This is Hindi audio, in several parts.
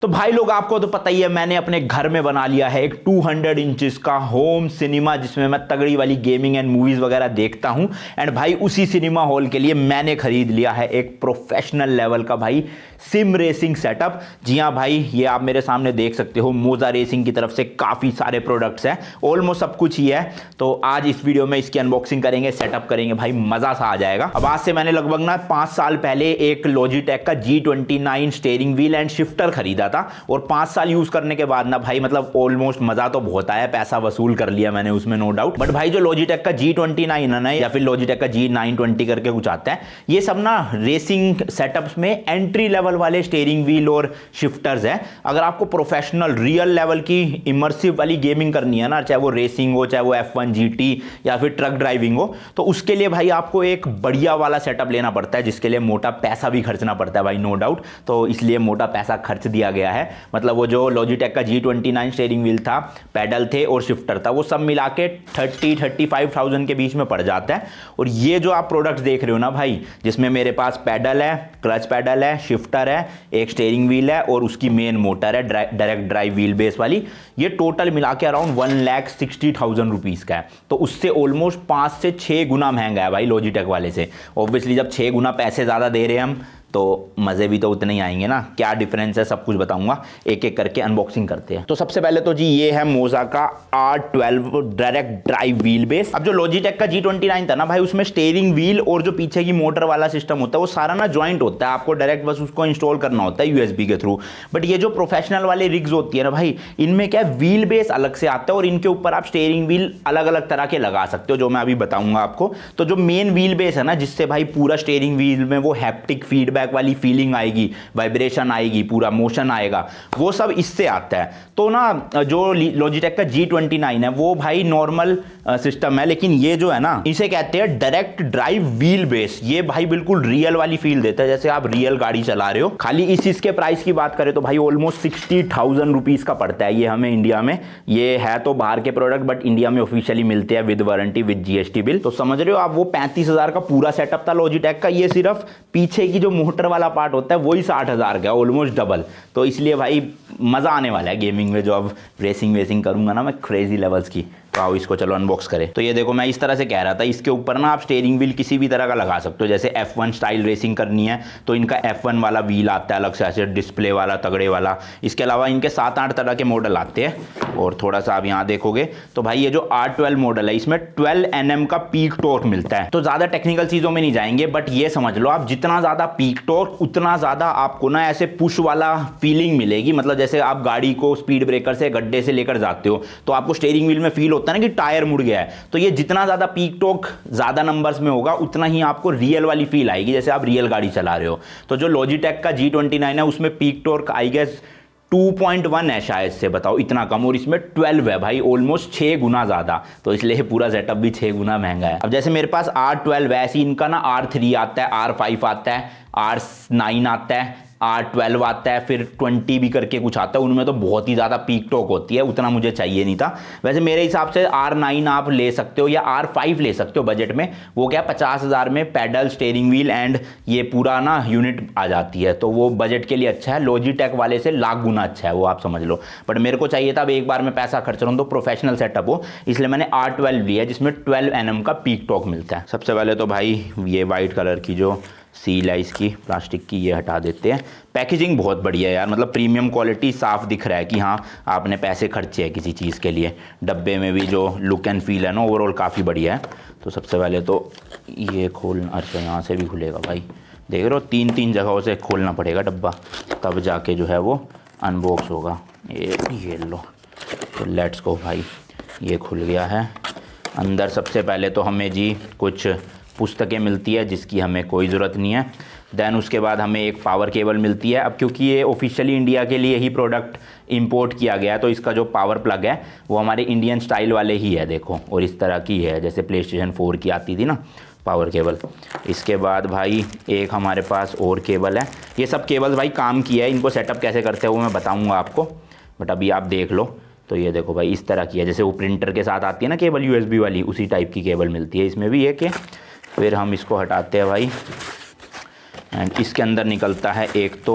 तो भाई लोग आपको तो पता ही है, मैंने अपने घर में बना लिया है एक 200 इंचेस का होम सिनेमा जिसमें मैं तगड़ी वाली गेमिंग एंड मूवीज वगैरह देखता हूं। एंड भाई उसी सिनेमा हॉल के लिए मैंने खरीद लिया है एक प्रोफेशनल लेवल का भाई सिम रेसिंग सेटअप। जी हाँ भाई, ये आप मेरे सामने देख सकते हो, मोजा रेसिंग की तरफ से काफ़ी सारे प्रोडक्ट्स हैं, ऑलमोस्ट सब कुछ ही है। तो आज इस वीडियो में इसकी अनबॉक्सिंग करेंगे, सेटअप करेंगे, भाई मज़ा सा आ जाएगा। अब आज से मैंने लगभग ना 5 साल पहले एक लॉजिटेक का G29 steering wheel and shifter खरीदा था और 5 साल यूज़ करने के बाद ना भाई मतलब ऑलमोस्ट मज़ा तो बहुत आया, पैसा वसूल कर लिया मैंने उसमें, नो डाउट। बट भाई जो लॉजिटेक का G29 है ना, या फिर लॉजिटेक का G920 करके कुछ आता है, ये सब ना रेसिंग सेटअप्स में एंट्री लेवल वाले स्टीयरिंग व्हील और शिफ्टर्स हैं। अगर आपको प्रोफेशनल रियल लेवल की इमर्सिव वाली गेमिंग करनी है ना, चाहे वो रेसिंग हो, चाहे वो F1 GT या फिर ट्रक ड्राइविंग हो, तो उसके लिए भाई आपको एक बढ़िया वाला सेटअप लेना पड़ता है, जिसके लिए मोटा पैसा भी खर्चना पड़ता है भाई, नो डाउट। तो इसलिए मोटा पैसा खर्च दिया गया है। मतलब वो जो लॉजिटेक का G29 स्टीयरिंग व्हील था, पैडल थे और शिफ्टर था, वो सब मिला के 30-35,000 के बीच में पड़ जाता है। और ये जो आप प्रोडक्ट्स देख रहे हो ना भाई, जिसमें मेरे पास पैडल है, क्लच पैडल है, शिफ्टर है, एक स्टीयरिंग व्हील है और उसकी मेन मोटर है डायरेक्ट ड्राइव व्हील बेस वाली, ये टोटल मिला के अराउंड 1,60,000 रुपीज़ का है। तो उससे ऑलमोस्ट 5 से 6 गुना महंगा है भाई लॉजिटेक वाले से। ऑब्वियसली जब 6 गुना पैसे ज़्यादा दे रहे हैं हम, तो मज़े भी तो उतने ही आएंगे ना। क्या डिफरेंस है सब कुछ बताऊंगा, एक एक करके अनबॉक्सिंग करते हैं। तो सबसे पहले तो जी ये है मोजा का R12 direct drive wheel base. अब जो लॉजिटेक का G29 था ना भाई, उसमें स्टीयरिंग व्हील और जो पीछे की मोटर वाला सिस्टम होता है वो सारा ना जॉइंट होता है, आपको डायरेक्ट बस उसको इंस्टॉल करना होता है USB के थ्रू। बट ये जो प्रोफेशनल वाले रिग्स होती है ना भाई, इनमें क्या है, व्हील बेस अलग से आता है और इनके ऊपर आप स्टीयरिंग व्हील अलग अलग तरह के लगा सकते हो, जो मैं अभी बताऊंगा आपको। तो जो मेन व्हील बेस है ना, जिससे भाई पूरा स्टीयरिंग व्हील में वो हैप्टिक फीडबैक वाली फीलिंग आएगी, वाइब्रेशन आएगी, पूरा मोशन आएगा, वो सब इससे आता है। तो ना जो लॉजिटेक का G29 है वो भाई नॉर्मल सिस्टम है, लेकिन ये जो है ना, इसे कहते हैं डायरेक्ट ड्राइव व्हील बेस। ये भाई बिल्कुल रियल वाली फील देता है, जैसे आप रियल गाड़ी चला रहे हो। खाली इसके प्राइस की बात करें तो भाई ऑलमोस्ट 60,000 रुपीज का पड़ता है ये हमें इंडिया में। ये है तो बाहर के प्रोडक्ट, बट इंडिया में ऑफिशियली मिलते हैं with warranty, with GST bill. तो समझ रहे हो आप, वो 35,000 का पूरा सेटअप था लॉजिटेक का, ये सिर्फ पीछे की जो मोटर वाला पार्ट होता है वही 60,000 का, ऑलमोस्ट डबल। तो इसलिए भाई मज़ा आने वाला है गेमिंग में, जो अब रेसिंग वेसिंग करूंगा ना मैं क्रेजी लेवल्स की। तो आओ इसको चलो अनबॉक्स करें। तो ये देखो, मैं इस तरह से कह रहा था, इसके ऊपर ना आप स्टीयरिंग व्हील किसी भी तरह का लगा सकते हो। जैसे F1 स्टाइल रेसिंग करनी है तो इनका F1 वाला व्हील आता है अलग से, ऐसे डिस्प्ले वाला तगड़े वाला। इसके अलावा इनके 7-8 तरह के मॉडल आते हैं। और थोड़ा सा आप यहाँ देखोगे तो भाई ये जो R12 मॉडल है, इसमें 12 Nm का पीक टॉर्क मिलता है। तो ज़्यादा टेक्निकल चीज़ों में नहीं जाएंगे, बट ये समझ लो आप, जितना ज़्यादा पीक टॉर्क उतना ज़्यादा आपको ना ऐसे पुश वाला फीलिंग मिलेगी। मतलब जैसे आप गाड़ी को स्पीड ब्रेकर से, गड्ढे से लेकर जाते हो, तो आपको स्टीयरिंग व्हील में फील होता है ना कि टायर मुड़ गया है। तो ये जितना ज़्यादा पीक टॉर्क ज़्यादा नंबर्स में होगा, उतना ही आपको रियल वाली फील आएगी, जैसे आप रियल गाड़ी चला रहे हो। तो जो लॉजिटेक का G29 है उसमें पीक टॉर्क आई गेस 2.1 है शायद से, बताओ इतना कम, और इसमें 12 है भाई, ऑलमोस्ट 6 गुना ज़्यादा। तो इसलिए पूरा सेटअप भी 6 गुना महंगा है। अब जैसे मेरे पास R12 है, ऐसी इनका ना R3 आता है, R5 आता है, R9 आता है, R12 आता है, फिर 20 भी करके कुछ आता है। उनमें तो बहुत ही ज़्यादा पीक टॉर्क होती है, उतना मुझे चाहिए नहीं था। वैसे मेरे हिसाब से R9 आप ले सकते हो या R5 ले सकते हो बजट में। वो क्या 50,000 में पैडल, स्टीयरिंग व्हील एंड ये पूरा ना यूनिट आ जाती है, तो वो बजट के लिए अच्छा है। लॉजिटेक वाले से लाख गुना अच्छा है वो, आप समझ लो। बट मेरे को चाहिए था अब एक बार में पैसा खर्च रहा हूँ तो प्रोफेशनल सेटअप हो, इसलिए मैंने R12 लिया, जिसमें 12 Nm का पीक टॉर्क मिलता है। सबसे पहले तो भाई ये वाइट कलर की जो सील है इसकी प्लास्टिक की, ये हटा देते हैं। पैकेजिंग बहुत बढ़िया है यार, मतलब प्रीमियम क्वालिटी, साफ दिख रहा है कि हाँ आपने पैसे खर्चे हैं किसी चीज़ के लिए। डब्बे में भी जो लुक एंड फील है ना, ओवरऑल काफ़ी बढ़िया है। तो सबसे पहले तो ये खोलना, अच्छा यहाँ से भी खुलेगा भाई, देख रहे हो 3-3 जगहों से खोलना पड़ेगा डब्बा, तब जाके जो है वो अनबॉक्स होगा। ये लो, तो लेट्स गो भाई, ये खुल गया है। अंदर सबसे पहले तो हमें जी कुछ पुस्तकें मिलती है जिसकी हमें कोई ज़रूरत नहीं है। देन उसके बाद हमें एक पावर केबल मिलती है। अब क्योंकि ये ऑफिशियली इंडिया के लिए ही प्रोडक्ट इंपोर्ट किया गया है, तो इसका जो पावर प्लग है वो हमारे इंडियन स्टाइल वाले ही है, देखो, और इस तरह की है जैसे PlayStation 4 की आती थी ना पावर केबल। इसके बाद भाई एक हमारे पास और केबल है। ये सब केबल्स भाई काम की है, इनको सेटअप कैसे करते हैं वो मैं बताऊँगा आपको, बट अभी आप देख लो। तो ये देखो भाई, इस तरह की है, जैसे वो प्रिंटर के साथ आती है ना केबल USB वाली, उसी टाइप की केबल मिलती है। इसमें भी एक है। फिर हम इसको हटाते हैं भाई, एंड इसके अंदर निकलता है एक तो,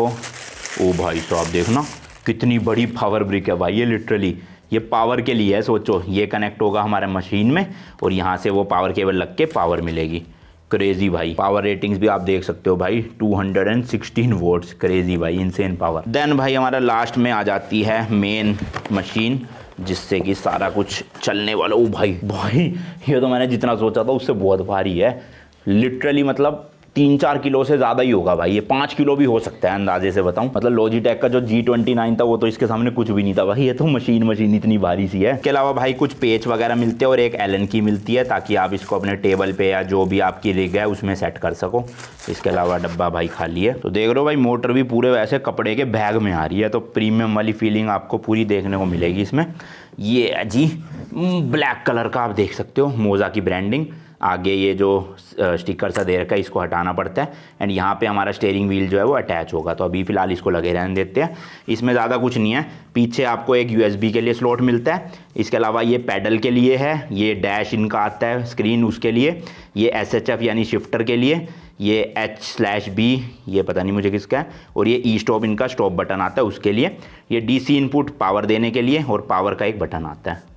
ओ भाई साहब देखना, कितनी बड़ी पावर ब्रिक है भाई ये, लिटरली ये पावर के लिए है। सोचो ये कनेक्ट होगा हमारे मशीन में और यहाँ से वो पावर केबल लग के पावर मिलेगी। क्रेजी भाई। पावर रेटिंग्स भी आप देख सकते हो भाई, 216 वोट्स। क्रेजी भाई, इनसेन पावर। देन भाई हमारा लास्ट में आ जाती है मेन मशीन, जिससे कि सारा कुछ चलने वाला। ओ भाई भाई, ये तो मैंने जितना सोचा था उससे बहुत भारी है लिटरली। मतलब 3-4 किलो से ज़्यादा ही होगा भाई ये, 5 किलो भी हो सकता है अंदाजे से बताऊं। मतलब लॉजिटेक का जो G29 था वो तो इसके सामने कुछ भी नहीं था भाई, ये तो मशीन इतनी भारी सी है। इसके अलावा भाई कुछ पेच वगैरह मिलते हैं और एक एलन की मिलती है, ताकि आप इसको अपने टेबल पे या जो भी आपकी रिग है उसमें सेट कर सको। इसके अलावा डब्बा भाई खाली है। तो देख रहे हो भाई, मोटर भी पूरे वैसे कपड़े के बैग में आ रही है, तो प्रीमियम वाली फीलिंग आपको पूरी देखने को मिलेगी इसमें। ये है जी ब्लैक कलर का, आप देख सकते हो मोजा की ब्रांडिंग। आगे ये जो स्टिकर सा दे रखा है इसको हटाना पड़ता है, एंड यहाँ पे हमारा स्टीयरिंग व्हील जो है वो अटैच होगा। तो अभी फ़िलहाल इसको लगे रहने देते हैं, इसमें ज़्यादा कुछ नहीं है। पीछे आपको एक USB के लिए स्लॉट मिलता है। इसके अलावा ये पैडल के लिए है, ये डैश इनका आता है स्क्रीन उसके लिए, ये SHF यानी शिफ्टर के लिए, ये H/B ये पता नहीं मुझे किसका है, और ये ई स्टॉप इनका स्टॉप बटन आता है उसके लिए, ये DC इनपुट पावर देने के लिए, और पावर का एक बटन आता है।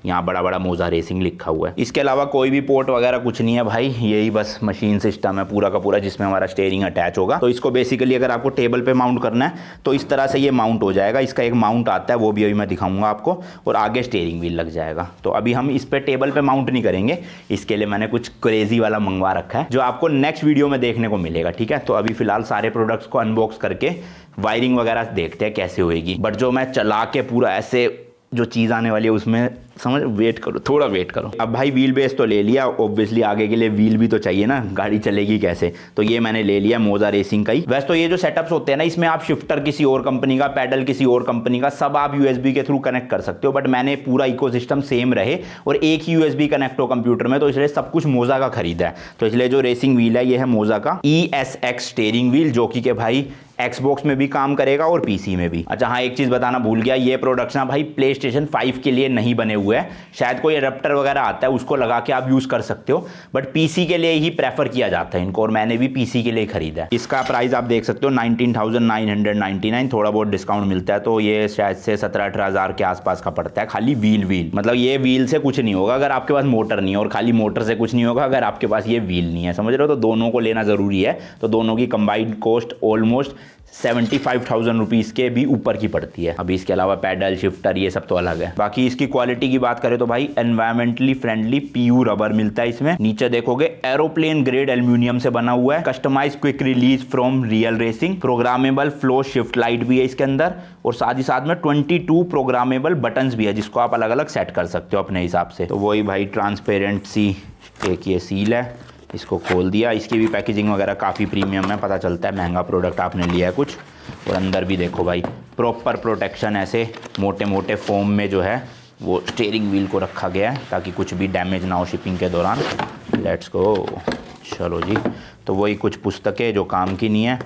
यहाँ बड़ा बड़ा मोजा रेसिंग लिखा हुआ है। इसके अलावा कोई भी पोर्ट वगैरह कुछ नहीं है भाई, यही बस मशीन सिस्टम है पूरा का पूरा, जिसमें हमारा स्टीयरिंग अटैच होगा। तो इसको बेसिकली अगर आपको टेबल पे माउंट करना है तो इस तरह से ये माउंट हो जाएगा। इसका एक माउंट आता है, वो भी अभी मैं दिखाऊंगा आपको, और आगे स्टीयरिंग व्हील लग जाएगा। तो अभी हम इस पे टेबल पे माउंट नहीं करेंगे, इसके लिए मैंने कुछ क्रेजी वाला मंगवा रखा है, जो आपको नेक्स्ट वीडियो में देखने को मिलेगा, ठीक है। तो अभी फिलहाल सारे प्रोडक्ट्स को अनबॉक्स करके वायरिंग वगैरह देखते हैं कैसे होएगी। बट जो मैं चला के पूरा ऐसे जो चीज़ आने वाली है उसमें समझ, वेट करो, थोड़ा वेट करो। अब भाई व्हील बेस तो ले लिया, ऑब्वियसली आगे के लिए व्हील भी तो चाहिए ना, गाड़ी चलेगी कैसे। तो ये मैंने ले लिया मोजा रेसिंग का ही। वैसे तो ये जो सेटअप्स होते हैं ना, इसमें आप शिफ्टर किसी और कंपनी का, पैडल किसी और कंपनी का, सब आप USB के थ्रू कनेक्ट कर सकते हो। बट मैंने पूरा इकोसिस्टम सेम रहे और एक ही USB कनेक्ट हो कंप्यूटर में, तो इसलिए सब कुछ मोजा का खरीदा है। तो इसलिए जो रेसिंग व्हील है ये है मोजा का ESX स्टीयरिंग व्हील, जो कि भाई Xbox में भी काम करेगा और PC में भी। अच्छा हाँ, एक चीज़ बताना भूल गया, ये प्रोडक्ट्स ना भाई PlayStation 5 के लिए नहीं बने हुए हैं। शायद कोई एडेप्टर वगैरह आता है उसको लगा के आप यूज़ कर सकते हो, बट PC के लिए ही प्रेफर किया जाता है इनको, और मैंने भी PC के लिए खरीदा है। इसका प्राइस आप देख सकते हो 19,999, थोड़ा बहुत डिस्काउंट मिलता है, तो ये शायद से 17-18 हज़ार के आसपास का पड़ता है खाली व्हील। मतलब ये व्हील से कुछ नहीं होगा अगर आपके पास मोटर नहीं है, और खाली मोटर से कुछ नहीं होगा अगर आपके पास ये व्हील नहीं है, समझ रहे हो। तो दोनों को लेना ज़रूरी है। तो दोनों की कंबाइंड कॉस्ट ऑलमोस्ट 75,000 रुपीज़ के भी ऊपर की पड़ती है। अभी इसके अलावा पैडल शिफ्टर ये सब तो अलग है। बाकी इसकी क्वालिटी की बात करें तो भाई एनवायरमेंटली फ्रेंडली PU रबर मिलता है इसमें। नीचे देखोगे एरोप्लेन ग्रेड एल्यूमिनियम से बना हुआ है। Customize quick release from real racing, programmable flow shift light भी है इसके अंदर, और साथ ही साथ में 22 प्रोग्रामेबल बटन्स भी है, जिसको आप अलग अलग सेट कर सकते हो अपने हिसाब से। तो वही भाई ट्रांसपेरेंट सी एक ये सील है, इसको खोल दिया। इसकी भी पैकेजिंग वगैरह काफ़ी प्रीमियम है, पता चलता है महंगा प्रोडक्ट आपने लिया है कुछ। और अंदर भी देखो भाई प्रॉपर प्रोटेक्शन, ऐसे मोटे मोटे फोम में जो है वो स्टीयरिंग व्हील को रखा गया है, ताकि कुछ भी डैमेज ना हो शिपिंग के दौरान। लेट्स गो, चलो जी। तो वही कुछ पुस्तकें जो काम की नहीं है,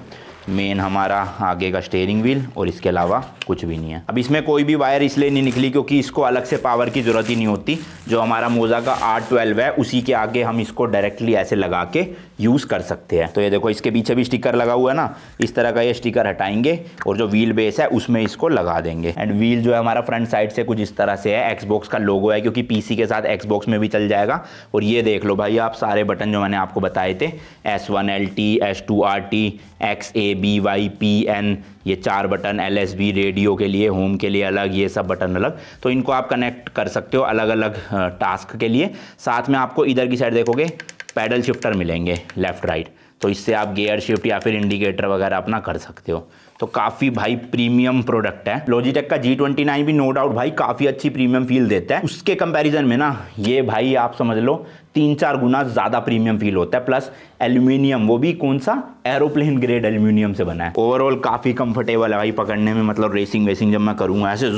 मेन हमारा आगे का स्टीयरिंग व्हील, और इसके अलावा कुछ भी नहीं है। अब इसमें कोई भी वायर इसलिए नहीं निकली क्योंकि इसको अलग से पावर की ज़रूरत ही नहीं होती। जो हमारा मोजा का R12 है उसी के आगे हम इसको डायरेक्टली ऐसे लगा के यूज़ कर सकते हैं। तो ये देखो इसके पीछे भी स्टिकर लगा हुआ है ना, इस तरह का ये स्टिकर हटाएंगे और जो व्हील बेस है उसमें इसको लगा देंगे। एंड व्हील जो है हमारा फ्रंट साइड से कुछ इस तरह से है, Xbox का लोगो है, क्योंकि PC के साथ Xbox में भी चल जाएगा। और ये देख लो भाई आप सारे बटन जो मैंने आपको बताए थे, S1LT, S2RT, XABYPN, ये 4 बटन, LSB रेडियो के लिए, होम के लिए अलग, ये सब बटन अलग। तो इनको आप कनेक्ट कर सकते हो अलग अलग टास्क के लिए। साथ में आपको इधर की साइड देखोगे पैडल शिफ्टर मिलेंगे लेफ़्ट राइट, तो इससे आप गियर शिफ्ट या फिर इंडिकेटर वगैरह अपना कर सकते हो। तो काफ़ी भाई प्रीमियम प्रोडक्ट है। लॉजिटेक का G29 भी नो डाउट भाई काफ़ी अच्छी प्रीमियम फील देता है। उसके कंपैरिजन में ना ये भाई आप समझ लो 3-4 गुना ज़्यादा प्रीमियम फील होता है। प्लस एल्यूमिनियम, वो भी कौन सा, एरोप्लेन ग्रेड एल्यूमिनियम से बना है। ओवरऑल काफ़ी कंफर्टेबल है भाई पकड़ने में, मतलब रेसिंग वेसिंग जब मैं करूँगा ऐसे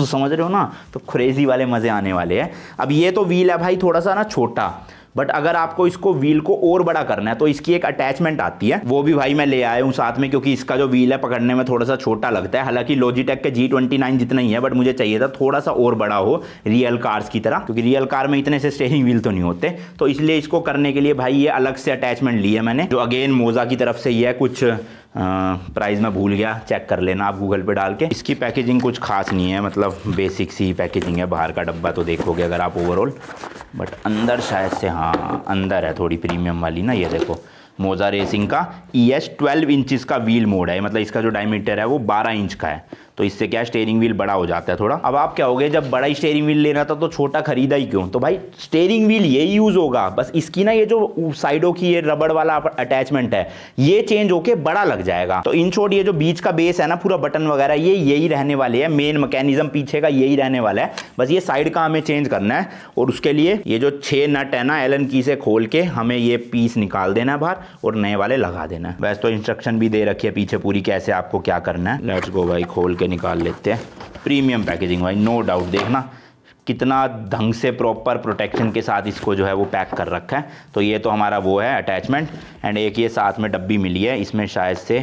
समझ रहे हो ना, तो क्रेजी वाले मज़े आने वाले हैं। अब ये तो व्हील है भाई थोड़ा सा ना छोटा, बट अगर आपको इसको व्हील को और बड़ा करना है तो इसकी एक अटैचमेंट आती है, वो भी भाई मैं ले आया हूँ साथ में, क्योंकि इसका जो व्हील है पकड़ने में थोड़ा सा छोटा लगता है। हालांकि लॉजिटेक के G29 जितना ही है, बट मुझे चाहिए था थोड़ा सा और बड़ा हो रियल कार्स की तरह, क्योंकि रियल कार में इतने से स्टीयरिंग व्हील तो नहीं होते। तो इसलिए इसको करने के लिए भाई ये अलग से अटैचमेंट ली है मैंने, जो अगेन मोजा की तरफ से ये है। कुछ प्राइस मैं भूल गया, चेक कर लेना आप गूगल पे डाल के। इसकी पैकेजिंग कुछ खास नहीं है, मतलब बेसिक सी पैकेजिंग है। बाहर का डब्बा तो देखोगे अगर आप ओवरऑल, बट अंदर शायद से, हाँ अंदर है थोड़ी प्रीमियम वाली ना। ये देखो मोजा रेसिंग का ES 12 इंचज़ का व्हील मोड है, मतलब इसका जो डायमीटर है वो 12 इंच का है, तो इससे क्या स्टीयरिंग व्हील बड़ा हो जाता है थोड़ा। अब आप क्या होगे, जब बड़ा ही स्टीयरिंग व्हील लेना था तो छोटा खरीदा ही क्यों? तो भाई स्टीयरिंग व्हील यही यूज़ होगा, बस इसकी ना ये जो साइडों की ये रबड़ वाला अटैचमेंट है ये चेंज होके बड़ा लग जाएगा। तो इन शॉर्ट ये जो बीच का बेस है ना, पूरा बटन वगैरह ये यही रहने वाले हैं, मेन मैकेनिज्म पीछे का यही रहने वाला है, बस ये साइड का हमें चेंज करना है। और उसके लिए ये जो 6 नट है ना, एलन की से खोल के हमें ये पीस निकाल देना है बाहर और नए वाले लगा देना है। वैसे तो इंस्ट्रक्शन भी दे रखी है पीछे पूरी, कैसे आपको क्या करना है। लेट्स गो भाई, खोल के निकाल लेते हैं। प्रीमियम पैकेजिंग भाई, नो डाउट। देखना कितना ढंग से प्रॉपर प्रोटेक्शन के साथ इसको जो है वो पैक कर रखा है। तो ये तो हमारा वो है अटैचमेंट, एंड एक ये साथ में डब्बी मिली है, इसमें शायद से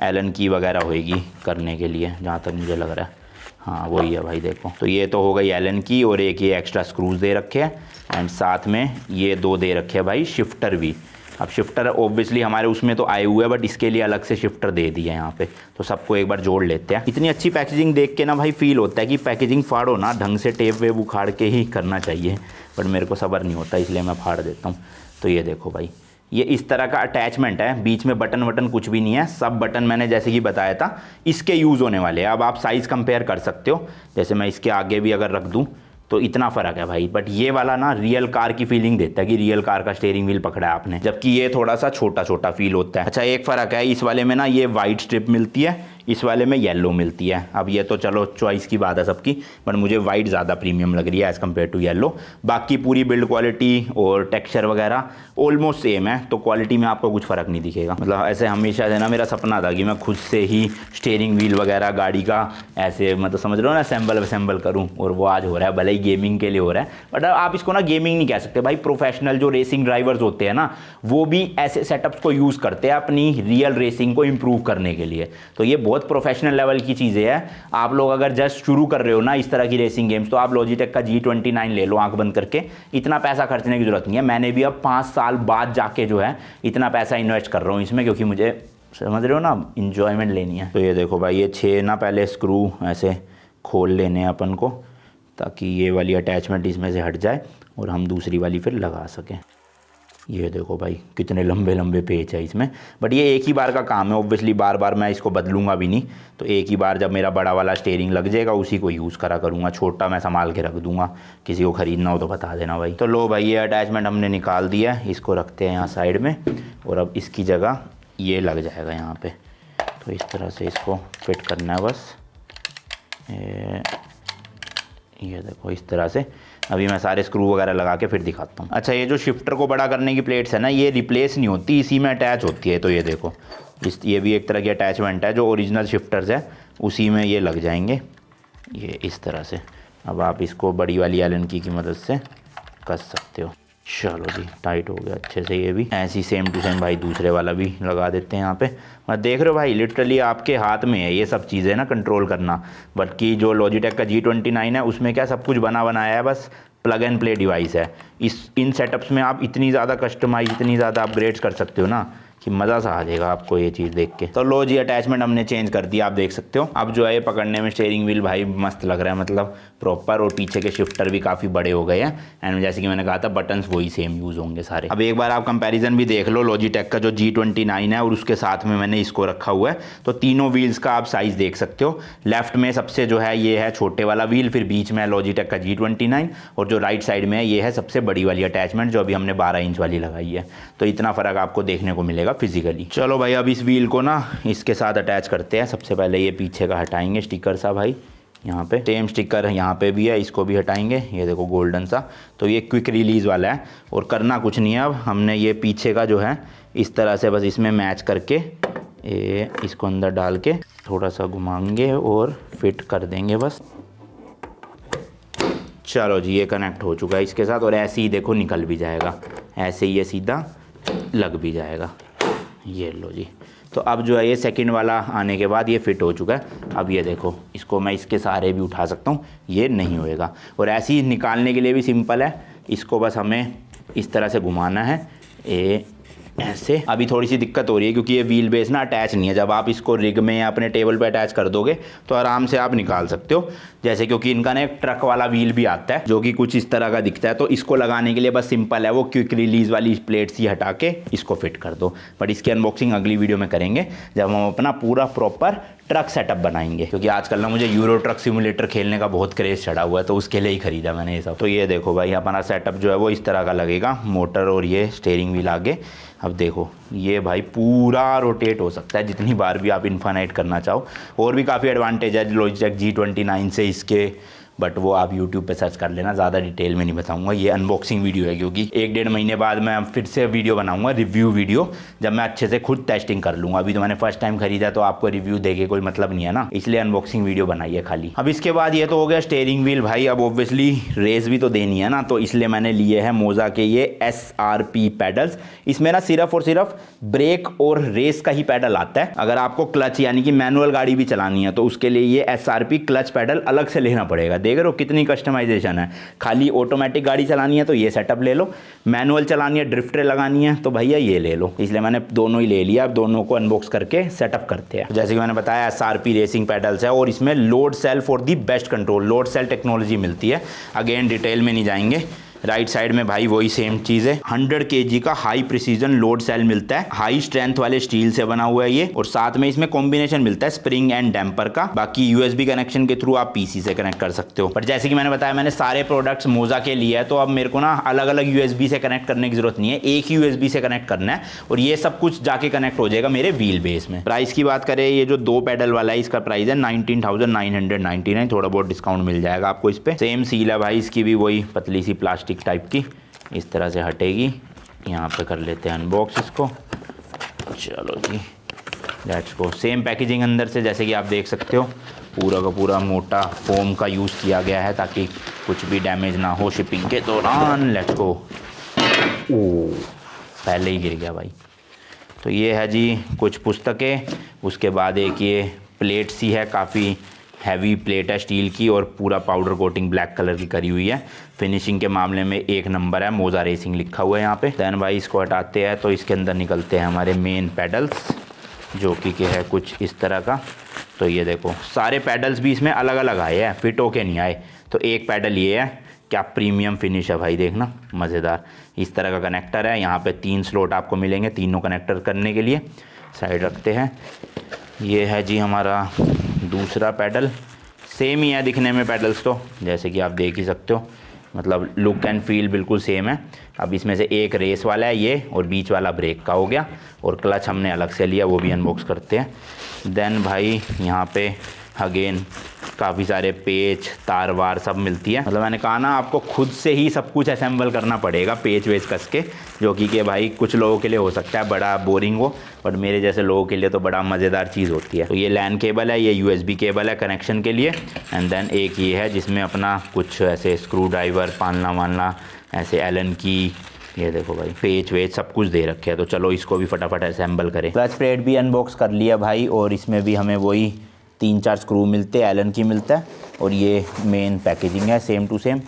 एलन की वगैरह होएगी करने के लिए, जहाँ तक मुझे लग रहा है। हाँ वही है भाई, देखो। तो ये तो हो गई एलन की, और एक ये एक्स्ट्रा स्क्रूज दे रखे हैं, एंड साथ में ये 2 दे रखे हैं भाई शिफ्टर भी। अब शिफ्टर ऑब्वियसली हमारे उसमें तो आए हुए हैं, बट इसके लिए अलग से शिफ्टर दे दिया है यहाँ पे। तो सबको एक बार जोड़ लेते हैं। इतनी अच्छी पैकेजिंग देख के ना भाई फील होता है कि पैकेजिंग फाड़ो ना ढंग से, टेप वेप उखाड़ के ही करना चाहिए, बट मेरे को सब्र नहीं होता, इसलिए मैं फाड़ देता हूँ। तो ये देखो भाई, ये इस तरह का अटैचमेंट है, बीच में बटन वटन कुछ भी नहीं है। सब बटन मैंने जैसे कि बताया था इसके यूज़ होने वाले हैं। अब आप साइज़ कंपेयर कर सकते हो, जैसे मैं इसके आगे भी अगर रख दूँ तो इतना फ़र्क है भाई, बट ये वाला ना रियल कार की फीलिंग देता है कि रियल कार का स्टीयरिंग व्हील पकड़ा है आपने, जबकि ये थोड़ा सा छोटा छोटा फील होता है। अच्छा एक फ़र्क है, इस वाले में ना ये वाइट स्ट्रिप मिलती है, इस वाले में येलो मिलती है। अब ये तो चलो चॉइस की बात है सबकी, बट मुझे वाइट ज़्यादा प्रीमियम लग रही है एज़ कम्पेयर टू येलो। बाकी पूरी बिल्ड क्वालिटी और टेक्सचर वगैरह ऑलमोस्ट सेम है, तो क्वालिटी में आपको कुछ फ़र्क नहीं दिखेगा। मतलब ऐसे हमेशा से ना मेरा सपना था कि मैं खुद से ही स्टीयरिंग व्हील वगैरह गाड़ी का ऐसे, मतलब समझ रहे हो ना, असेंबल करूँ, और वो आज हो रहा है। भले ही गेमिंग के लिए हो रहा है, बट आप इसको ना गेमिंग नहीं कह सकते भाई। प्रोफेशनल जो रेसिंग ड्राइवर्स होते हैं ना, वो भी ऐसे सेटअप्स को यूज़ करते हैं अपनी रियल रेसिंग को इम्प्रूव करने के लिए। तो ये बहुत प्रोफेशनल लेवल की चीज़ें हैं। आप लोग अगर जस्ट शुरू कर रहे हो ना इस तरह की रेसिंग गेम्स, तो आप लॉजिटेक का G29 ले लो आंख बंद करके, इतना पैसा खर्चने की जरूरत नहीं है। मैंने भी अब 5 साल बाद जाके जो है इतना पैसा इन्वेस्ट कर रहा हूँ इसमें, क्योंकि मुझे, समझ रहे हो ना, इंजॉयमेंट लेनी है। तो ये देखो भाई, ये 6 ना पहले स्क्रू ऐसे खोल लेने हैं अपन को, ताकि ये वाली अटैचमेंट इसमें से हट जाए और हम दूसरी वाली फिर लगा सकें। ये देखो भाई कितने लंबे लंबे पेच है इसमें, बट ये एक ही बार का काम है। ऑब्वियसली बार बार मैं इसको बदलूंगा भी नहीं, तो एक ही बार जब मेरा बड़ा वाला स्टीयरिंग लग जाएगा उसी को यूज़ करा करूँगा। छोटा मैं संभाल के रख दूंगा, किसी को ख़रीदना हो तो बता देना भाई। तो लो भाई, ये अटैचमेंट हमने निकाल दिया है, इसको रखते हैं यहाँ साइड में, और अब इसकी जगह ये लग जाएगा यहाँ पर। तो इस तरह से इसको फिट करना है बस। ये देखो इस तरह से। अभी मैं सारे स्क्रू वगैरह लगा के फिर दिखाता हूँ। अच्छा, ये जो शिफ्टर को बड़ा करने की प्लेट्स है ना, ये रिप्लेस नहीं होती, इसी में अटैच होती है। तो ये देखो, ये भी एक तरह की अटैचमेंट है, जो ओरिजिनल शिफ्टर्स है उसी में ये लग जाएंगे, ये इस तरह से। अब आप इसको बड़ी वाली एलन की मदद से कस सकते हो। चलो जी, टाइट हो गया अच्छे से। ये भी ऐसी सेम टू सेम भाई दूसरे वाला भी लगा देते हैं यहाँ पे। मैं देख रहे हो भाई, लिटरली आपके हाथ में है ये सब चीज़ें ना कंट्रोल करना। बट कि जो लॉजिटेक का G29 है उसमें क्या सब कुछ बना बनाया है, बस प्लग एंड प्ले डिवाइस है। इन सेटअप्स में आप इतनी ज़्यादा कस्टमाइज, इतनी ज़्यादा अपग्रेड्स कर सकते हो ना कि मज़ा सा आ जाएगा आपको ये चीज़ देख के। तो लो जी, अटैचमेंट हमने चेंज कर दिया, आप देख सकते हो। अब जो है पकड़ने में स्टीयरिंग व्हील भाई मस्त लग रहा है, मतलब प्रॉपर, और पीछे के शिफ्टर भी काफ़ी बड़े हो गए हैं। एंड जैसे कि मैंने कहा था, बटन्स वही सेम यूज़ होंगे सारे। अब एक बार आप कंपैरिजन भी देख लो लॉजिटेक का जो G29 है और उसके साथ में मैंने इसको रखा हुआ है। तो तीनों व्हील्स का आप साइज़ देख सकते हो। लेफ्ट में सबसे जो है ये है छोटे वाला व्हील, फिर बीच में है लॉजिटेक का G29, और जो राइट साइड में है ये है सबसे बड़ी वाली अटैचमेंट, जो अभी हमने 12 इंच वाली लगाई है। तो इतना फ़र्क आपको देखने को मिलेगा फिजिकली। चलो भाई, अब इस व्हील को ना इसके साथ अटैच करते हैं। सबसे पहले ये पीछे का हटाएंगे स्टिकर सा भाई, यहाँ पे सेम स्टिकर यहाँ पे भी है, इसको भी हटाएंगे। ये देखो गोल्डन सा, तो ये क्विक रिलीज़ वाला है, और करना कुछ नहीं है। अब हमने ये पीछे का जो है इस तरह से बस इसमें मैच करके इसको अंदर डाल के थोड़ा सा घुमाएंगे और फिट कर देंगे बस। चलो जी, ये कनेक्ट हो चुका है इसके साथ, और ऐसे ही देखो निकल भी जाएगा, ऐसे ही ये सीधा लग भी जाएगा। ये लो जी। तो अब जो है ये सेकंड वाला आने के बाद ये फिट हो चुका है। अब ये देखो, इसको मैं इसके सहारे भी उठा सकता हूँ, ये नहीं होएगा। और ऐसे ही निकालने के लिए भी सिंपल है, इसको बस हमें इस तरह से घुमाना है, ऐसे। अभी थोड़ी सी दिक्कत हो रही है क्योंकि ये व्हील बेस ना अटैच नहीं है। जब आप इसको रिग में या अपने टेबल पे अटैच कर दोगे तो आराम से आप निकाल सकते हो जैसे, क्योंकि इनका ना एक ट्रक वाला व्हील भी आता है जो कि कुछ इस तरह का दिखता है। तो इसको लगाने के लिए बस सिंपल है, वो क्विक रिलीज वाली प्लेट्स ही हटा के इसको फिट कर दो। बट इसकी अनबॉक्सिंग अगली वीडियो में करेंगे जब हम अपना पूरा प्रॉपर ट्रक सेटअप बनाएंगे, क्योंकि आजकल ना मुझे यूरो ट्रक सिमुलेटर खेलने का बहुत क्रेज चढ़ा हुआ है, तो उसके लिए ही खरीदा मैंने ये सब। तो ये देखो भाई, अपना सेटअप जो है वो इस तरह का लगेगा, मोटर और ये स्टीयरिंग व्हील आगे। अब देखो ये भाई पूरा रोटेट हो सकता है जितनी बार भी आप इन्फानाइट करना चाहो। और भी काफ़ी एडवांटेज है लॉजिटेक G29 से इसके, बट वो आप YouTube पे सर्च कर लेना, ज़्यादा डिटेल में नहीं बताऊंगा। ये अनबॉक्सिंग वीडियो है क्योंकि 1-1.5 महीने बाद मैं फिर से वीडियो बनाऊंगा, रिव्यू वीडियो, जब मैं अच्छे से खुद टेस्टिंग कर लूँगा। अभी तो मैंने फर्स्ट टाइम खरीदा तो आपको रिव्यू देके कोई मतलब नहीं है ना, इसलिए अनबॉक्सिंग वीडियो बनाई है खाली। अब इसके बाद ये तो हो गया स्टीयरिंग व्हील भाई। अब ऑब्वियसली रेस भी तो देनी है ना, तो इसलिए मैंने लिए हैं मोजा के ये SRP पैडल्स। इसमें ना सिर्फ और सिर्फ ब्रेक और रेस का ही पैडल आता है। अगर आपको क्लच यानी कि मैनुअल गाड़ी भी चलानी है तो उसके लिए ये SRP क्लच पैडल अलग से लेना पड़ेगा। देख रहे हो कितनी कस्टमाइजेशन है। खाली ऑटोमेटिक गाड़ी चलानी है तो ये सेटअप ले लो, मैनुअल चलानी है, ड्रिफ्टर लगानी है तो भैया ये ले लो। इसलिए मैंने दोनों ही ले लिया। अब दोनों को अनबॉक्स करके सेटअप करते हैं। जैसे कि मैंने बताया SRP रेसिंग पैडल्स है और इसमें load cell for the best control, load cell technology मिलती है। अगेन डिटेल में नहीं जाएंगे। राइट साइड में भाई वही सेम चीज़ है, 100 kg का हाई प्रिसीजन लोड सेल मिलता है, हाई स्ट्रेंथ वाले स्टील से बना हुआ है ये। और साथ में इसमें कॉम्बिनेशन मिलता है स्प्रिंग एंड डैम्पर का। बाकी USB कनेक्शन के थ्रू आप PC से कनेक्ट कर सकते हो। पर जैसे कि मैंने बताया, मैंने सारे प्रोडक्ट्स मोजा के लिए है, तो अब मेरे को ना अलग अलग USB से कनेक्ट करने की जरूरत नहीं है, एक ही USB से कनेक्ट करना है और ये सब कुछ जाके कनेक्ट हो जाएगा मेरे व्हील बेस में। प्राइस की बात करें, ये जो 2 पैडल वाला है इसका प्राइस है 19,999। थोड़ा बहुत डिस्काउंट मिल जाएगा आपको इस पे। सेम सील है भाई इसकी भी, वही पतली सी प्लास्टिक टाइप की, इस तरह से हटेगी। यहाँ पे कर लेते हैं अनबॉक्स इसको। चलो जी, लेट्स गो। सेम पैकेजिंग अंदर से, जैसे कि आप देख सकते हो, पूरा का पूरा मोटा फोम का यूज़ किया गया है ताकि कुछ भी डैमेज ना हो शिपिंग के दौरान। Let's go. ओह, पहले ही गिर गया भाई। तो ये है जी कुछ पुस्तकें, उसके बाद एक ये प्लेट सी है, काफ़ी हैवी प्लेट है स्टील की और पूरा पाउडर कोटिंग ब्लैक कलर की करी हुई है। फिनिशिंग के मामले में 1 नंबर है, मोजा रेसिंग लिखा हुआ है यहाँ पे। देन भाई इसको हटाते हैं तो इसके अंदर निकलते हैं हमारे मेन पैडल्स, जो कि है कुछ इस तरह का। तो ये देखो सारे पैडल्स भी इसमें अलग अलग आए हैं, फिट होके नहीं आए। तो एक पैडल ये है, क्या प्रीमियम फिनिश है भाई, देखना मज़ेदार। इस तरह का कनेक्टर है, यहाँ पे 3 स्लॉट आपको मिलेंगे तीनों कनेक्टर करने के लिए। साइड रखते हैं। ये है जी हमारा दूसरा पैडल, सेम ही है दिखने में पैडल्स तो, जैसे कि आप देख ही सकते हो, मतलब लुक एंड फील बिल्कुल सेम है। अब इसमें से एक रेस वाला है ये और बीच वाला ब्रेक का हो गया, और क्लच हमने अलग से लिया, वो भी अनबॉक्स करते हैं। देन भाई यहाँ पे अगेन काफ़ी सारे पेच तार वार सब मिलती है। मतलब मैंने कहा ना आपको खुद से ही सब कुछ असेंबल करना पड़ेगा पेच वेच कस के, जो कि भाई कुछ लोगों के लिए हो सकता है बड़ा बोरिंग हो, बट मेरे जैसे लोगों के लिए तो बड़ा मज़ेदार चीज़ होती है। तो ये लैन केबल है, ये USB केबल है कनेक्शन के लिए। एंड देन एक ये है जिसमें अपना कुछ ऐसे स्क्रू ड्राइवर, पालना वालना, ऐसे एलन की, ये देखो भाई पेच वेच सब कुछ दे रखे है। तो चलो इसको भी फटाफट असेंबल करें। क्लच प्लेट भी अनबॉक्स कर लिया भाई, और इसमें भी हमें वही 3-4 स्क्रू मिलते हैं, एलन की मिलता है, और ये मेन पैकेजिंग है same to same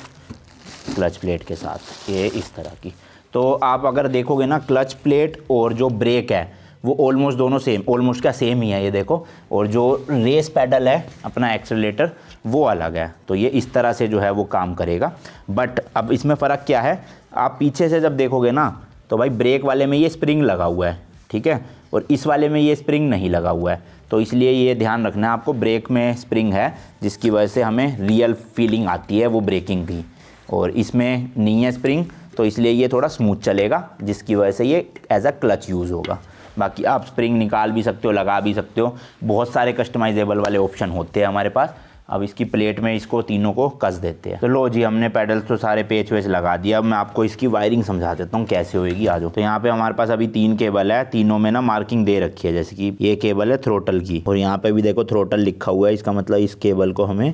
clutch plate के साथ, ये इस तरह की। तो आप अगर देखोगे ना, क्लच प्लेट और जो ब्रेक है वो ऑलमोस्ट दोनों सेम, ऑलमोस्ट क्या सेम ही है ये देखो। और जो रेस पैडल है अपना एक्सेलरेटर, वो अलग है। तो ये इस तरह से जो है वो काम करेगा। बट अब इसमें फ़र्क क्या है, आप पीछे से जब देखोगे ना तो भाई ब्रेक वाले में ये स्प्रिंग लगा हुआ है, ठीक है, और इस वाले में ये स्प्रिंग नहीं लगा हुआ है। तो इसलिए ये ध्यान रखना है आपको, ब्रेक में स्प्रिंग है जिसकी वजह से हमें रियल फीलिंग आती है वो ब्रेकिंग की, और इसमें नहीं है स्प्रिंग, तो इसलिए ये थोड़ा स्मूथ चलेगा, जिसकी वजह से ये एज अ क्लच यूज़ होगा। बाकी आप स्प्रिंग निकाल भी सकते हो, लगा भी सकते हो, बहुत सारे कस्टमाइजेबल वाले ऑप्शन होते हैं हमारे पास। अब इसकी प्लेट में इसको तीनों को कस देते हैं। तो लो जी, हमने पैडल्स तो सारे पेच वेच लगा दिया। अब मैं आपको इसकी वायरिंग समझा देता हूँ कैसे होएगी, आ जाओ। तो यहाँ पे हमारे पास अभी 3 केबल है, तीनों में ना मार्किंग दे रखी है, जैसे कि ये केबल है थ्रोटल की, और यहाँ पे भी देखो थ्रोटल लिखा हुआ है। इसका मतलब इस केबल को हमें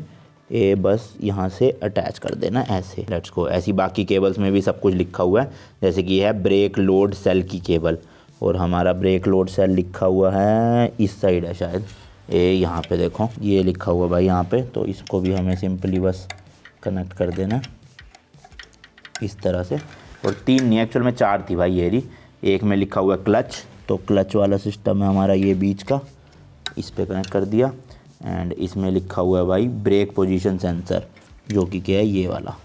ये बस यहाँ से अटैच कर देना ऐसे। Let's go. ऐसी बाकी केबल्स में भी सब कुछ लिखा हुआ है, जैसे कि ये है ब्रेक लोड सेल की केबल, और हमारा ब्रेक लोड सेल लिखा हुआ है इस साइड है शायद, ये यहाँ पे देखो ये लिखा हुआ भाई यहाँ पे। तो इसको भी हमें सिंपली बस कनेक्ट कर देना इस तरह से। और 3 नहीं, एक्चुअल में 4 थी भाई ये रही, एक में लिखा हुआ है क्लच, तो क्लच वाला सिस्टम है हमारा ये बीच का, इस पे कनेक्ट कर दिया। एंड इसमें लिखा हुआ है भाई ब्रेक पोजीशन सेंसर, जो कि क्या है ये वाला,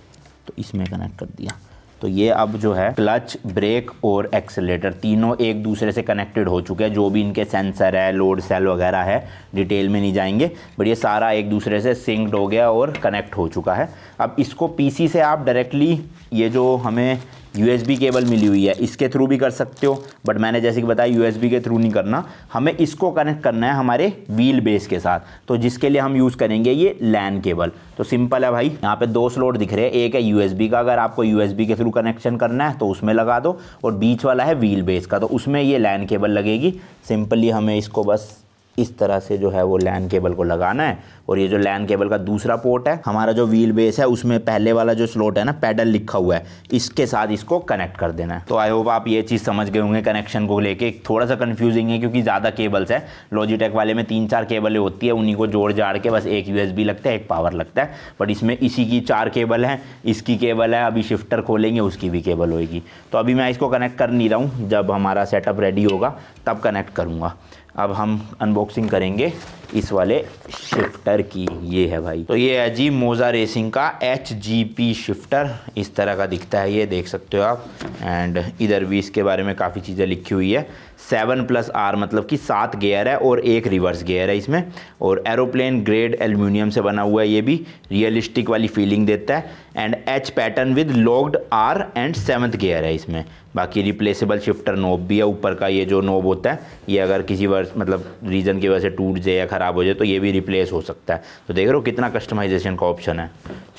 तो इसमें कनेक्ट कर दिया। तो ये अब जो है क्लच, ब्रेक और एक्सेलेरेटर तीनों एक दूसरे से कनेक्टेड हो चुके हैं। जो भी इनके सेंसर है, लोड सेल वगैरह है, डिटेल में नहीं जाएंगे, बट ये सारा एक दूसरे से सिंक्ड हो गया और कनेक्ट हो चुका है। अब इसको पीसी से आप डायरेक्टली, ये जो हमें USB केबल मिली हुई है इसके थ्रू भी कर सकते हो, बट मैंने जैसे कि बताया USB के थ्रू नहीं करना, हमें इसको कनेक्ट करना है हमारे व्हील बेस के साथ, तो जिसके लिए हम यूज़ करेंगे ये LAN केबल। तो सिंपल है भाई, यहाँ पे 2 स्लॉट दिख रहे हैं, एक है USB का, अगर आपको USB के थ्रू कनेक्शन करना है तो उसमें लगा दो, और बीच वाला है व्हील बेस का, तो उसमें ये LAN केबल लगेगी। सिंपली हमें इसको बस इस तरह से जो है वो LAN केबल को लगाना है, और ये जो LAN केबल का दूसरा पोर्ट है हमारा जो व्हील बेस है, उसमें पहले वाला जो स्लॉट है ना, पैडल लिखा हुआ है, इसके साथ इसको कनेक्ट कर देना है। तो आई होप आप ये चीज़ समझ गए होंगे। कनेक्शन को लेके थोड़ा सा कंफ्यूजिंग है क्योंकि ज़्यादा केबल्स है, लॉजिटेक वाले में 3-4 केबलें होती है, उन्हीं को जोड़ जाड़ के बस एक USB लगता है, एक पावर लगता है, बट इसमें इसी की 4 केबल हैं, इसकी केबल है, अभी शिफ्टर खोलेंगे उसकी भी केबल होगी। तो अभी मैं इसको कनेक्ट कर नहीं रहा हूँ, जब हमारा सेटअप रेडी होगा तब कनेक्ट करूँगा। अब हम अनबॉक्सिंग करेंगे इस वाले शिफ्टर की। ये है भाई, तो ये है जी मोजा रेसिंग का HGP शिफ्टर, इस तरह का दिखता है, ये देख सकते हो आप। एंड इधर भी इसके बारे में काफ़ी चीज़ें लिखी हुई है। 7+R मतलब कि 7 गियर है और एक रिवर्स गियर है इसमें, और एरोप्लेन ग्रेड एल्यूमिनियम से बना हुआ है, ये भी रियलिस्टिक वाली फीलिंग देता है। And H pattern with locked R and 7th gear है इसमें। बाकी रिप्लेसेबल शिफ्टर नोब भी है, ऊपर का ये जो नोब होता है, ये अगर किसी मतलब रीज़न की वजह से टूट जाए या ख़राब हो जाए तो ये भी रिप्लेस हो सकता है। तो देख रहे हो कितना कस्टमाइजेशन का ऑप्शन है।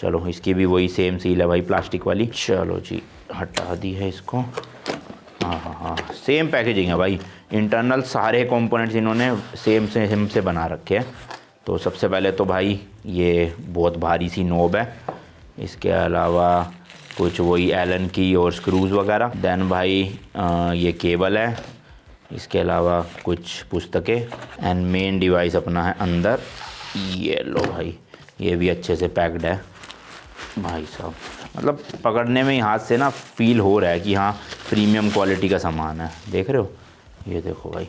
चलो इसकी भी वही सेम सील है भाई, प्लास्टिक वाली। चलो जी हटा दी है इसको। हाँ, सेम पैकेजिंग है भाई, इंटरनल सारे कंपोनेंट्स इन्होंने सेम से बना रखे हैं। तो सबसे पहले तो भाई ये बहुत भारी सी नोब है, इसके अलावा कुछ वही एलन की और स्क्रूज़ वगैरह। देन भाई ये केबल है, इसके अलावा कुछ पुस्तकें, एंड मेन डिवाइस अपना है अंदर। ये लो भाई, ये भी अच्छे से पैक्ड है भाई साहब, मतलब पकड़ने में ही हाथ से ना फील हो रहा है कि हाँ प्रीमियम क्वालिटी का सामान है। देख रहे हो, ये देखो भाई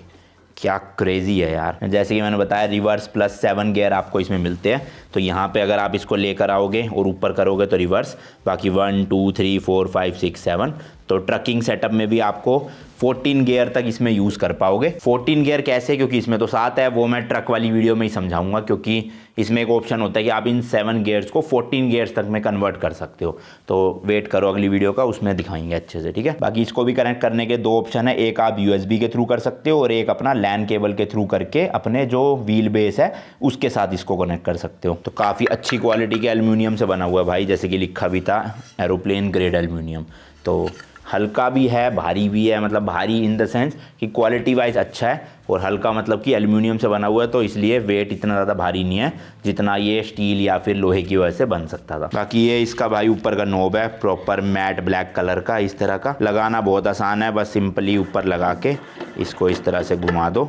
क्या क्रेज़ी है यार। जैसे कि मैंने बताया रिवर्स प्लस 7 गियर आपको इसमें मिलते हैं, तो यहाँ पे अगर आप इसको लेकर आओगे और ऊपर करोगे तो रिवर्स, बाकी 1 2 3 4 5 6 7। तो ट्रकिंग सेटअप में भी आपको 14 गियर तक इसमें यूज़ कर पाओगे। 14 गियर कैसे, क्योंकि इसमें तो 7 है, वो मैं ट्रक वाली वीडियो में ही समझाऊंगा, क्योंकि इसमें एक ऑप्शन होता है कि आप इन 7 गियर्स को 14 गियर्स तक में कन्वर्ट कर सकते हो। तो वेट करो अगली वीडियो का, उसमें दिखाएंगे अच्छे से, ठीक है। बाकी इसको भी कनेक्ट करने के 2 ऑप्शन है, एक आप USB के थ्रू कर सकते हो और एक अपना LAN केबल के थ्रू करके अपने जो व्हील बेस है उसके साथ इसको कनेक्ट कर सकते हो। तो काफ़ी अच्छी क्वालिटी के एल्यूमिनियम से बना हुआ है भाई, जैसे कि लिखा भी था एरोप्लेन ग्रेड एल्यूमिनियम। तो हल्का भी है, भारी भी है, मतलब भारी इन द सेंस कि क्वालिटी वाइज अच्छा है, और हल्का मतलब कि एल्यूमिनियम से बना हुआ है, तो इसलिए वेट इतना ज़्यादा भारी नहीं है जितना ये स्टील या फिर लोहे की वजह से बन सकता था। बाकी ये इसका भाई ऊपर का नोब है, प्रॉपर मैट ब्लैक कलर का, इस तरह का। लगाना बहुत आसान है, बस सिंपली ऊपर लगा के इसको इस तरह से घुमा दो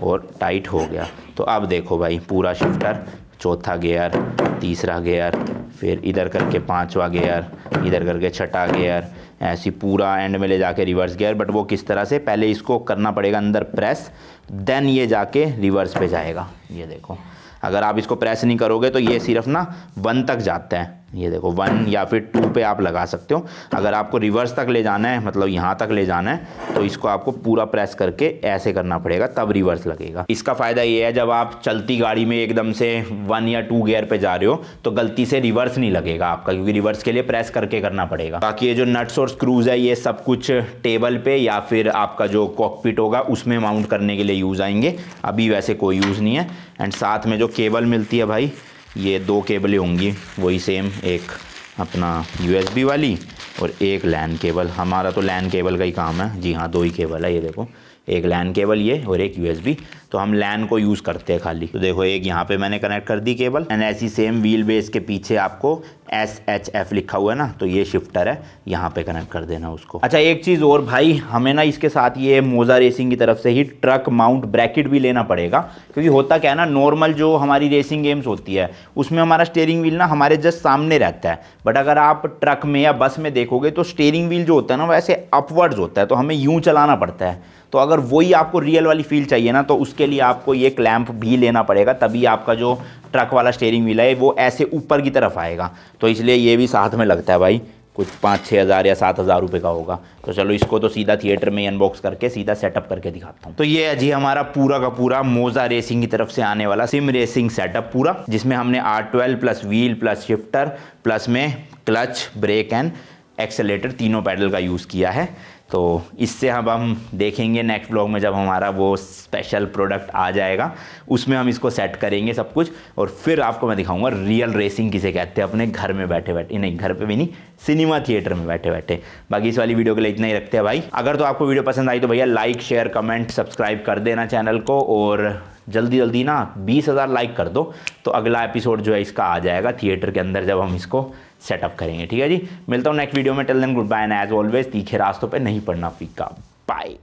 और टाइट हो गया। तो अब देखो भाई पूरा शिफ्टर, चौथा गियर, तीसरा गियर, फिर इधर करके 5वां गियर, इधर करके 6ठा गियर, ऐसी पूरा एंड में ले जाके रिवर्स गियर। बट वो किस तरह से, पहले इसको करना पड़ेगा अंदर प्रेस, देन ये जाके रिवर्स पे जाएगा। ये देखो, अगर आप इसको प्रेस नहीं करोगे तो ये सिर्फ ना 1 तक जाता है। ये देखो 1 या फिर 2 पे आप लगा सकते हो। अगर आपको रिवर्स तक ले जाना है, मतलब यहाँ तक ले जाना है, तो इसको आपको पूरा प्रेस करके ऐसे करना पड़ेगा, तब रिवर्स लगेगा। इसका फ़ायदा ये है, जब आप चलती गाड़ी में एकदम से 1 या 2 गियर पे जा रहे हो तो गलती से रिवर्स नहीं लगेगा आपका, क्योंकि रिवर्स के लिए प्रेस करके करना पड़ेगा। बाकी ये जो नट्स और स्क्रूज है, ये सब कुछ टेबल पे या फिर आपका जो कॉकपिट होगा उसमें माउंट करने के लिए यूज़ आएंगे, अभी वैसे कोई यूज़ नहीं है। एंड साथ में जो केबल मिलती है भाई, ये 2 केबलें होंगी वही सेम, एक अपना USB वाली और एक LAN केबल। हमारा तो LAN केबल का ही काम है, जी हाँ 2 ही केबल है। ये देखो, एक LAN केबल ये और एक USB, तो हम LAN को यूज़ करते हैं खाली। तो देखो एक यहाँ पे मैंने कनेक्ट कर दी केबल, एंड ऐसी सेम व्हील बेस के पीछे आपको SHF लिखा हुआ है ना, तो ये शिफ्टर है, यहाँ पे कनेक्ट कर देना उसको। अच्छा एक चीज़ और भाई, हमें ना इसके साथ ये मोजा रेसिंग की तरफ से ही ट्रक माउंट ब्रैकेट भी लेना पड़ेगा, क्योंकि होता क्या है ना, नॉर्मल जो हमारी रेसिंग गेम्स होती है उसमें हमारा स्टीयरिंग व्हील ना हमारे जस्ट सामने रहता है, बट अगर आप ट्रक में या बस में देखोगे तो स्टीयरिंग व्हील जो होता है ना वैसे अपवर्ड्स होता है, तो हमें यूँ चलाना पड़ता है। तो अगर वही आपको रियल वाली फील चाहिए ना, तो उसके लिए आपको ये क्लैंप भी लेना पड़ेगा, तभी आपका जो ट्रक वाला स्टीयरिंग व्हील है वो ऐसे ऊपर की तरफ आएगा। तो इसलिए ये भी साथ में लगता है भाई, कुछ 5-6 हज़ार या 7 हज़ार रुपये का होगा। तो चलो इसको तो सीधा थिएटर में अनबॉक्स करके सीधा सेटअप करके दिखाता हूँ। तो ये है जी हमारा पूरा का पूरा मोजा रेसिंग की तरफ से आने वाला सिम रेसिंग सेटअप पूरा, जिसमें हमने R12 plus wheel plus shifter plus में क्लच, ब्रेक एंड एक्सेलेटर तीनों पैडल का यूज़ किया है। तो इससे अब हम देखेंगे नेक्स्ट व्लॉग में, जब हमारा वो स्पेशल प्रोडक्ट आ जाएगा उसमें हम इसको सेट करेंगे सब कुछ, और फिर आपको मैं दिखाऊंगा रियल रेसिंग किसे कहते हैं अपने घर में बैठे बैठे, नहीं घर पे भी नहीं, सिनेमा थिएटर में बैठे बैठे। बाकी इस वाली वीडियो के लिए इतना ही रखते हैं भाई। अगर तो आपको वीडियो पसंद आई तो भैया लाइक शेयर कमेंट सब्सक्राइब कर देना चैनल को, और जल्दी जल्दी ना 20,000 लाइक कर दो, तो अगला एपिसोड जो है इसका आ जाएगा थिएटर के अंदर जब हम इसको सेटअप करेंगे। ठीक है जी, मिलता हूँ नेक्स्ट वीडियो में। Till then good bye and as always तीखे रास्तों पे नहीं पड़ना फीका। बाय।